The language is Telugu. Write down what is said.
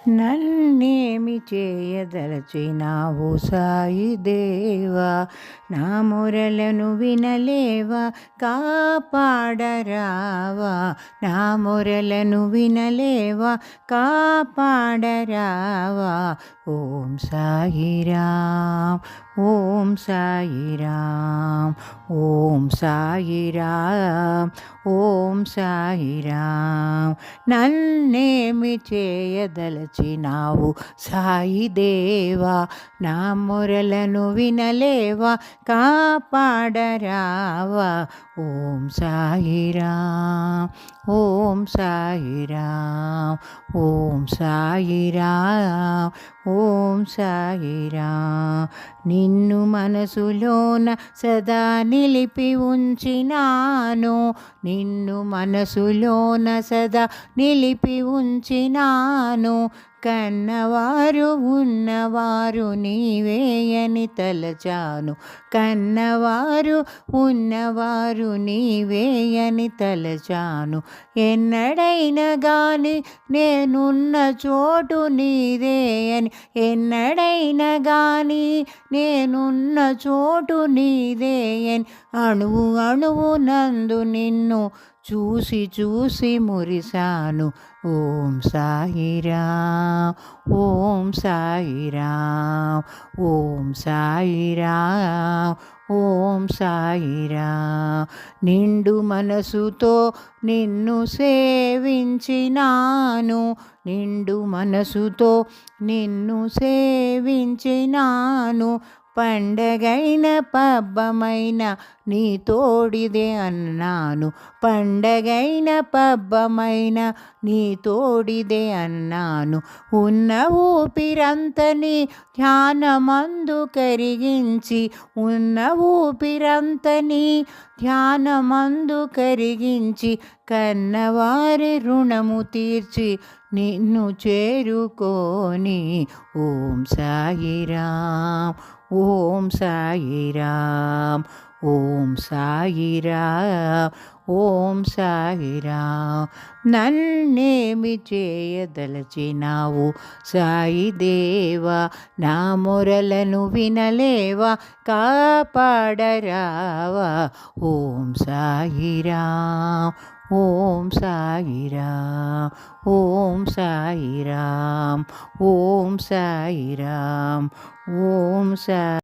నన్నేమి చేయదలచినావు సాయి దేవా, నా మొరలను వినలేవా, కాపాడరావా, నా మొరలను వినలేవా, కాపాడరావా. ఓం సాయిరామ్, ఓం సాయిరామ్, ఓం సాయిరామ్, ఓం సాయిరామ్. నన్నేమి చేయదలచినావు సాయి దేవా, నా మొరలను వినలేవా, కాపాడరావా. ఓం సాయిరామ్, ఓం సాయిరామ్, ఓం సాయిరామ్, ఓం సాయిరామ్. నిన్ను మనసులోన సదా నిలిపి ఉంచినాను, నిన్ను మనసులోన సదా నిలిపి ఉంచినాను. కన్నవారు ఉన్నవారు నీవేయని తలచాను, కన్నవారు ఉన్నవారు నీవేయని తలచాను. ఎన్నడైనా గాని నేనున్న చోటు నీదే అని, ఎన్నడైనా గాని నేనున్న చోటు నీదే అని, అణువు అణువు నందు నిన్ను చూసి చూసి మురిసాను. ఓం సాయిరామ్, ఓం సాయిరామ్, ఓం సాయిరామ్, ఓం సాయిరామ్. నిండు మనసుతో నిన్ను సేవించినాను, నిండు మనసుతో నిన్ను సేవించినాను. పండగైన పబ్బమైన నీ తోడిదే అన్నాను, పండగైన పబ్బమైన నీ తోడిదే అన్నాను. ఉన్న ఊపిరంతని ధ్యానమందు కరిగించి, ఉన్న ఊపిరంతని ధ్యానమందు కరిగించి, కన్నవారి రుణము తీర్చి నిన్ను చేరుకోని. ఓం సాయిరామ్, ఓం సాయిరామ్, ఓం సాయిరామ్, ఓం సాయిరామ్. నన్నేమి చేయదలచినావు సాయి దేవా, నా మొరలను వినలేవా, కాపాడరావా. ఓం సాయిరామ్, ఓం సాయిరామ్, ఓం సాయిరామ్, ఓం సాయిరామ్, ఓం సాయి.